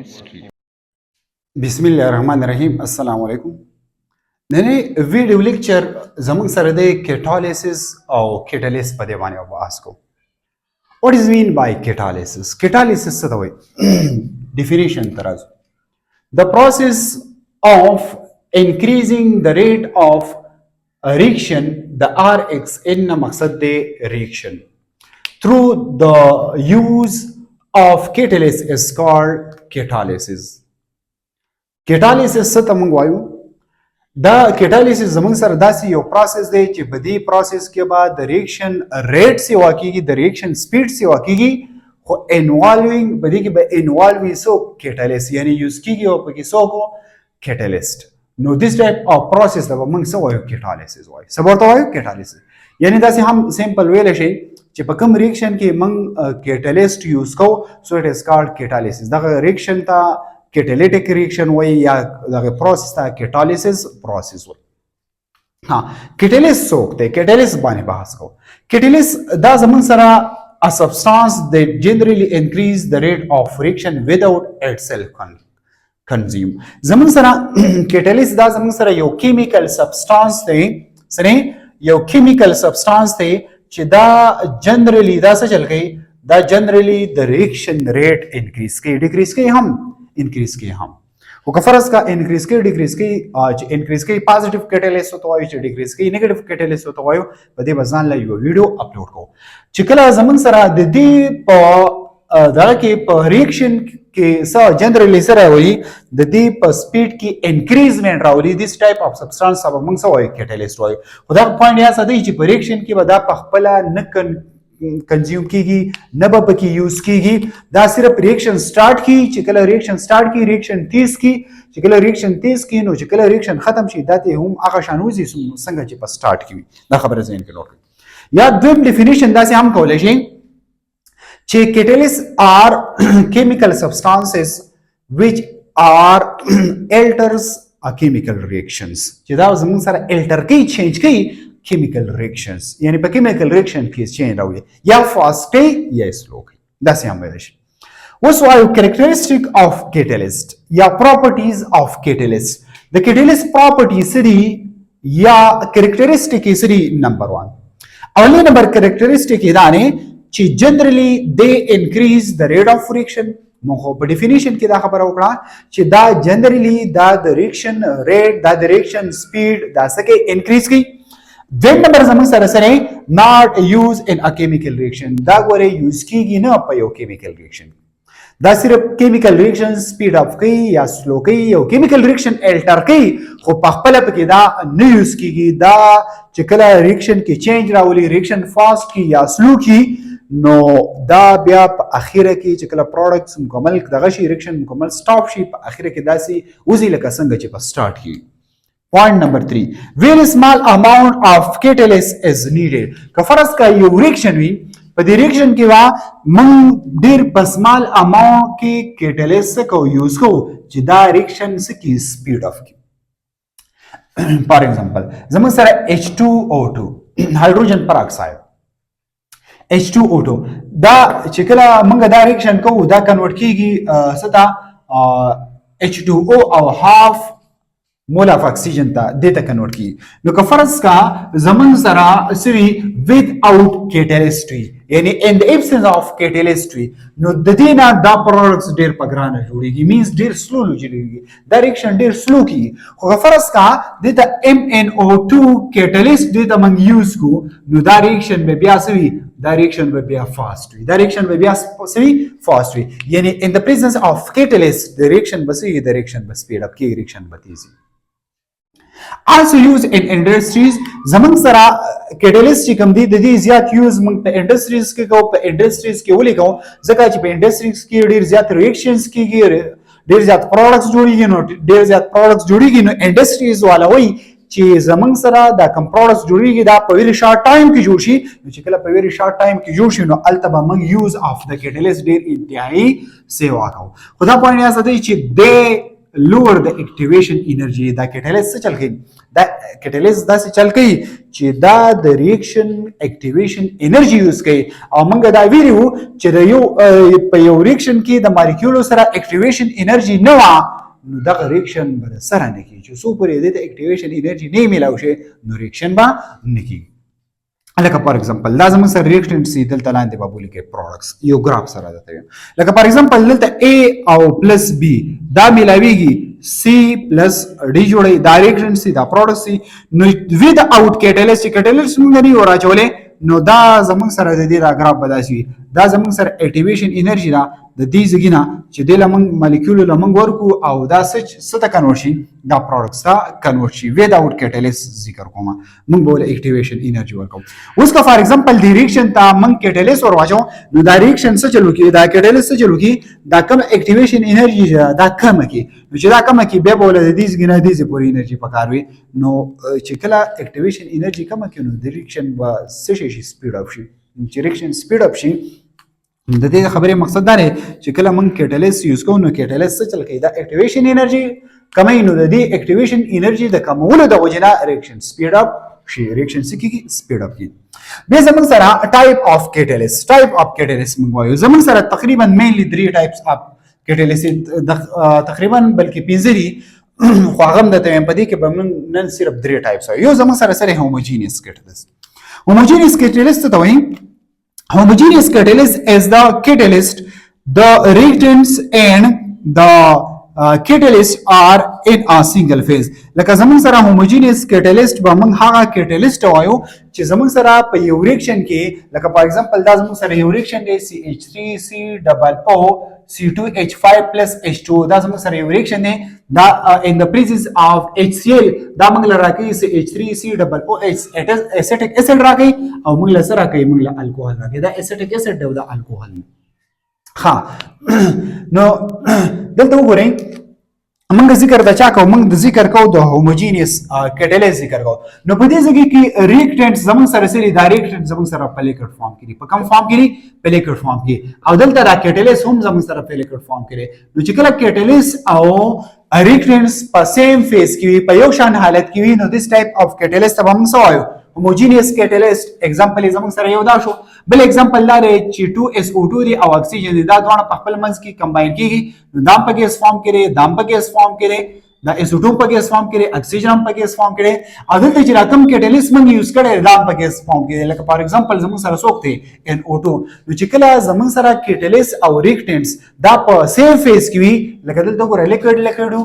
chemistry. Bismillahirrahmanirrahim. Assalamu alaikum. नने video lecture जमन सर दे catalysis और catalysis पदे वाने अब आस्को. What is mean by catalysis? Catalysis से तो definition तराज. The process of increasing the rate of reaction, the Rx in मकसद दे reaction through the use of catalyst is called catalysis. Catalysis څه ته موږ وایو؟ دا catalysis زموږ سره داسې یو پروسس دی چې په دې پروسس کې به د ریاکشن ریټ سیوا کیږي، د ریاکشن سپیډ سیوا کیږي، خو انوالوینګ په دې کې به انوالو وي سو کیټالیست یعنی یوز کیږي او پکې څوک کیټالیست. نو دیس ټایپ اف پروسس ته موږ څه وایو؟ کیټالیسس وایو. څه ورته وایو؟ کیټالیسس. یعنی داسې هم سمپل ویل شي چې په کوم ریاکشن کې موږ کیټالیست یوز کوو سو اټ از کالډ کیټالیسس. دغه ریاکشن ته catalytic reaction وای یا دغه پروسس ته catalysis پروسس وای. ها catalyst څوک دی؟ catalyst باندې بحث کوو. catalyst دا زمون سره a substance that generally increase the rate of reaction without itself consume. زمون سره catalyst دا زمون سره یو chemical substance دی، سره یو chemical substance دی چې دا generally دا څه چل کوي؟ دا generally the reaction rate increase کوي، decrease کوي هم increase की हम वो कफरस का increase की decrease की increase की positive catalyst होता है जो decrease की negative catalyst होता है बदे बजान ला यो वीडियो अपलोड को चिकला जमन सरा ददी प दारा के reaction के सा generally सरा वही ददी प speed की increasement रावली this type of substance सब मंग सा वही catalyst वही खुदा point यहाँ सदी ची reaction की बदा पखपला न कंज्यूम कीगी न बपकी यूज कीगी दा सिर्फ रिएक्शन स्टार्ट की चिकला रिएक्शन स्टार्ट की रिएक्शन 30 की चिकला रिएक्शन 30 की नो चिकला रिएक्शन खत्म शी दाते हम आकाशानुजी संग ची पर स्टार्ट की दा खबर है इनके नोट या द्विम डेफिनेशन दा से हम कहले छे चे catalysts are chemical substances which are alters a chemical reactions जेदा जमन सारा alter की change की chemical reactions यानी पे chemical reaction की change रावली या fast है या slow है दस यहाँ में what's why characteristic of catalyst या properties of catalyst the catalyst property सरी या characteristic सरी number 1 अगले number characteristic इदाने ची generally they increase the rate of reaction मोहो पर definition की दा खबर होगा ची दा generally दा the reaction rate दा the reaction speed दा सके increase की Then number zamang sarasare not used in a chemical reaction. Da gore use कीगी ना पायो chemical reaction. Da सिर्फ chemical reaction speed up की या slow की या chemical reaction alter की खो पखपला पके दा न use कीगी दा चिकला reaction की change रावली reaction fast की या slow की no da बिया आखिर की चिकला products मुकम्मल दगाशी reaction मुकम्मल stop शी आखिर की दासी उसी लका संग चिपा start की. Point number 3. Very small amount of catalyst is needed. कफरस का ये reaction हुई, पर reaction के बाद मंग देर small amount के catalyst से को use को जिदा reaction से की speed of की. For example, जमन सारा H2O2 hydrogen peroxide. H2O2 दा चिकला मंग दा reaction को दा convert की सता H2O और half मोल ऑफ ऑक्सीजन ता देता कन्वर्ट की नो कफरस का जमन जरा सिवी विदाउट कैटलिस्ट यानी in the absence of catalyst नो ददीना दा प्रोडक्ट्स देर पगराना जुड़ेगी मींस देर स्लो जुड़ेगी डायरेक्शन देर स्लो की कफरस का देता MnO2 कैटलिस्ट देता मंग यूज को नो डायरेक्शन में बियासवी डायरेक्शन में बिया फास्ट हुई डायरेक्शन में बियासवी फास्ट हुई यानी in the presence of catalyst direction बसी डायरेक्शन बस स्पीड अप की डायरेक्शन बतीजी also used in industries zaman sara catalyst की कम दी ददी ज्यादा यूज मंग पे इंडस्ट्रीज के को पे इंडस्ट्रीज के वली को जका چې पे इंडस्ट्रीज की ډیر ज्यादा रिएक्शंस की ډیر ज्यादा प्रोडक्ट्स जोड़ीगी नो ډیر ज्यादा प्रोडक्ट्स जोड़ीगी नो इंडस्ट्रीज वाला वही چې زمنګ سره دا کم پروډکټس جوړیږي دا په ویری شارټ ټایم کې جوړ شي چې کله په ویری شارټ ټایم کې جوړ شي نو التبه موږ یوز اف د کیټالیست ډیر انتهایی سیوا کوو خدا پوینټ یا سده چې د lower the activation energy. دا catalyst څه چل کوي؟ دا catalyst داسې چل کوي چې دا د reaction activation energy یوز کوي او موږ دا ویلو چې د یو په یو reaction کې د مالیکولو سره activation energy نه وه نو دغه ریاکشن به سره نه کیږي چې څو پورې د اکټیویشن انرژي نه میلاو شي نو ریاکشن به نه کیږي. لکه فار ایگزامپل دا زموږ سره ریاکشن سي دلته لاندې به بولی کې پروډکټس یو ګراف سره درته لکه فار ایگزامپل دلته A او پلس B دا میلاویږي C پلس D جوړي دا ریاکشن سي دا پروډکټ سي نو ود اوټ کیټالیست کیټالیست موږ نه یو راچولې نو دا زموږ سره د دې را ګراف بداسي دا زموږ سره اکټیویشن انرژي دا د دې زګینا چې د لمن مالیکول لمن ورکو او دا څه ته کنورټ شي دا پروډکټس ته کنورټ شي ود اوټ کیټالیست ذکر کوم موږ بوله اکټیویشن انرژي ورکو اوس کا فار ایگزامپل دی ریاکشن ته موږ کیټالیست ورواچو نو دا ریاکشن څه چلو کی دا کیټالیست څه چلو کی دا کم اکټیویشن انرژي دا کم کی نو چې دا کم کی به بوله د دې زګینا د دې پوری انرژي پکاروي نو چې کله اکټیویشن انرژي کم کی نو د ریاکشن به څه شي سپیډ اپ شي چې ریاکشن سپیډ اپ شي د دې خبرې مقصد دا دی چې کله موږ کیټالیست یوز کوو نو کیټالیست څه چل کوي دا اکټیویشن انرژي کمای نو د دې اکټیویشن انرژي د کمولو د وجنه ریاکشن سپیډ اپ شي ریاکشن څه کیږي سپیډ اپ کیږي. به زموږ سره ټایپ اف کیټالیست موږ وایو زموږ سره تقریبا مینلی 3 ټایپس اف کیټالیست تقریبا بلکې 15 دي خو هغه د ته په دې کې به نن صرف 3 ټایپس یو زموږ سره homogeneous کیټالیست ته وایي homogeneous catalyst is the catalyst the reactants and the catalyst are in a single phase لکه زمون سره homogeneous catalyst به موږ هغه catalyst وایو چې زمون سره په یو ریاکشن کې لکه فار ایگزامپل دا زمون سره یو ریاکشن دی CH3COO C2H5 plus H2 دا زمون سره یو ریاکشن دی دا in the presence of HCl دا موږ راکې CH3COOH acetic acid راکې او موږ سره راکې موږ الکوهول راکې دا acetic acid دی دا الکوهول ها نو دلته وګورئ موږ ذکر د چا کو موږ د ذکر کو د homogeneous catalyst ذکر کو نو په دې ځکه کې reactants زموږ سره سری دا reactants زموږ سره په لیکوډ فارم کې په کوم فارم کې په لیکوډ فارم کې او دلته دا catalyst هم زموږ سره په لیکوډ فارم کې نو چې کله catalyst او reactants په سیم فیز کې په یو شان حالت کې وي نو this type of catalyst به موږ وایو homogeneous catalyst example زموږ سره یو دا شو بل example دا دی چې 2SO2 دی او اکسیجن دی دا دواړه په خپل منځ کې کمباین کیږي نو دا په ګیس فارم کې دا په ګیس فارم کې دا SO2 په ګیس فارم کې اکسیجن په ګیس فارم کې او دلته چې راکم کیټالیست موږ یوز کړي دا په ګیس فارم کې لکه فار ایگزامپل زموږ سره څوک دی NO2 نو چې کله زموږ سره کیټالیست او ریاکټنټس دا په سیم فیز کې وي لکه دلته ګوره لیکوډ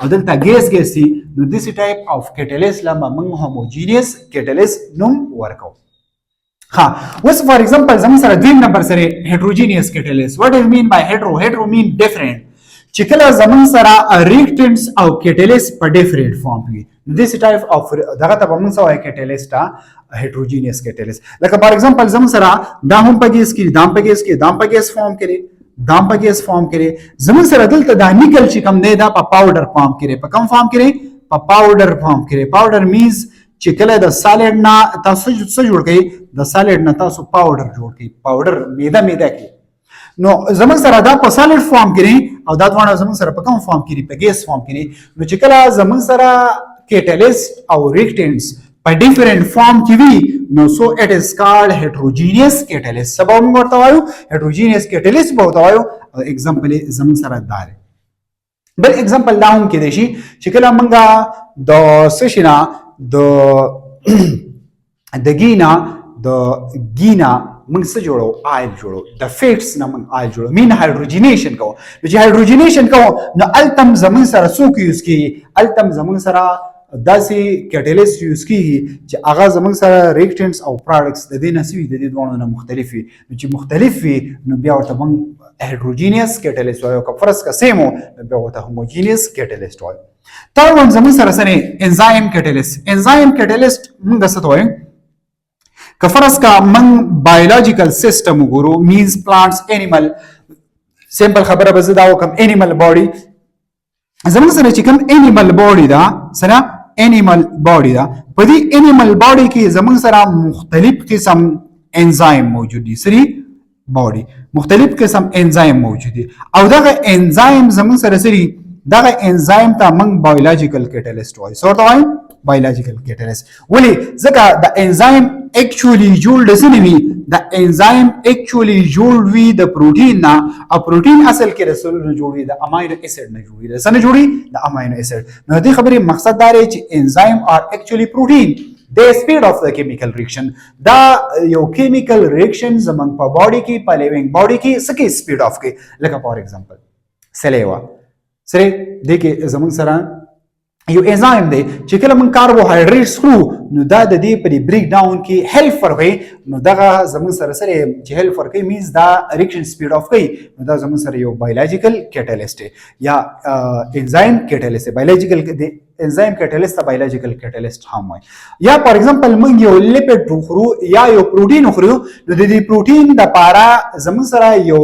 او دلته ګیس دي نو this type of catalyst لما موږ homogeneous catalyst نوم ورکو ها اوس فار ایگزامپل زموږ سره دویم نمبر سره heterogeneous catalyst what do you mean by hetero mean different چې کله زمون سره reactants او catalyst په different form وي this type of دغه ته موږ سوای catalyst heterogeneous catalyst لکه فار ایگزامپل زمون سره دا هم په ګیس کې دا په ګیس کې دا په ګیس فارم کې دا په ګیس فارم کې زمون سره دلته دا نیکل چې کم دی دا په پاوډر فارم کې په کوم فارم کې په پاوډر فارم کې پاوډر means چې کله د سالډ نه تاسو څه جوړ کړئ د سالډ نه تاسو پاوډر جوړ کړئ پاوډر میده کې نو زمون سره دا په سالډ فارم کې او دا دونه زمون سره په کوم فارم کې په ګیس فارم کې نو چې کله زمون سره کیټالیست او ریاکټنټس په ډیفرنٹ فارم کې وي نو سو اٹ از کالډ heterogeneous catalyst سبا موږ ورته وایو heterogeneous catalyst به ورته وایو اگزامپل زمون سره دا بل اگزامپل دا هم کې دی چې کله موږ د سشنا د گینا موږ څه جوړو آیل جوړو د فیټس نه موږ آیل جوړو مین هایدروجینیشن کوو چې هایدروجینیشن کوو نو التم زمون سره څوک یوز کیږي التم زمون سره داسې کیټالیست یوز کیږي چې هغه زمون سره ریاکټنټس او پروډکټس د دې نسوي د دې دوه نه مختلف وي چې مختلف وي نو بیا ورته موږ heterogeneous catalyst وایو که فرض کا سیمو بیا ورته homogeneous catalyst وایو تر ون زمون سره enzyme catalyst موږ څه وایو که فرض کا من biological system وګورو means plants animal simple خبره به زه دا وکم animal body زمون سره چې کوم animal body دا سره animal body دا په دې animal body کې زمون سره مختلف قسم enzyme موجود دي سری body مختلف قسم enzyme موجود دي او دغه enzyme زمون سره سری دا انزایم ته موږ بایولوژیکل کیټالیست وایو. څه ورته وایو؟ بایولوژیکل کیټالیست. ولې؟ ځکه د انزایم actually جوړ د څه نه وي؟ د انزایم actually جوړ وي د پروټین نه، او پروټین اصل کې د څه نه جوړ وي؟ د امینو اسید نه جوړ وي. د څه نه جوړ وي؟ د امینو اسید. نو د دې خبرې مقصد دا دی چې انزایم آر actually پروټین. د سپیډ اف د کیمیکل ریاکشن، دا یو کیمیکل ریاکشن زمونږ په باډي کې، په لیوینګ باډي کې څه کې سپیډ اف کې. لکه فار ایگزامپل سلیوا سره دې کې زمونږ سره یو انزایم دی چې کله موږ کاربوهایډریټس خورو نو دا د دې په بریک ډاون کې هیلپ ورکوي. نو دغه زموږ سره چې هیلپ ورکوي مینز دا ریاکشن سپیډ اف کوي. نو دا زموږ سره یو بایولوژیکل کیټالیست یا انزایم کیټالیست. بایولوژیکل انزایم کیټالیست ته بایولوژیکل کیټالیست هم وایي. یا فار ایگزامپل موږ یو لیپټ وخورو یا یو پروټین وخورو، نو د دې پروټین د پاره زموږ سره یو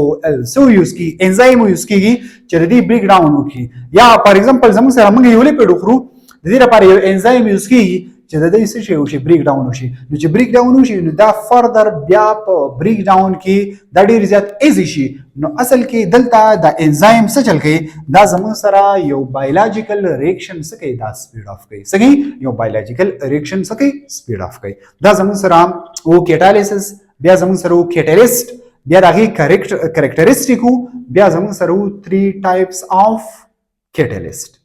څه یوز کی انزایم یوز کیږي چې د دې بریک ډاون وکړي. یا فار ایگزامپل زموږ سره موږ یو لیپټ وخورو، د دې لپاره یو انزایم یوز کیږي چې د دې څه شی وشي؟ بریک ډاون وشي. نو چې بریک ډاون وشي نو دا فردر بیا په بریک ډاون کې دا ډیر زیات ایزی شي. نو اصل کې دلته د انزایم څه چل کوي؟ دا زموږ سره یو بایولوژیکل ریاکشن څه کوي؟ دا سپیډ اف کوي. څه کوي؟ یو بایولوژیکل ریاکشن څه کوي؟ سپیډ اف کوي. دا زموږ سره او کیټالیسس، بیا زموږ سره او کیټالیست، بیا دغه کریکټریسټیک، بیا زموږ سره 3 ټایپس اف کیټالیست.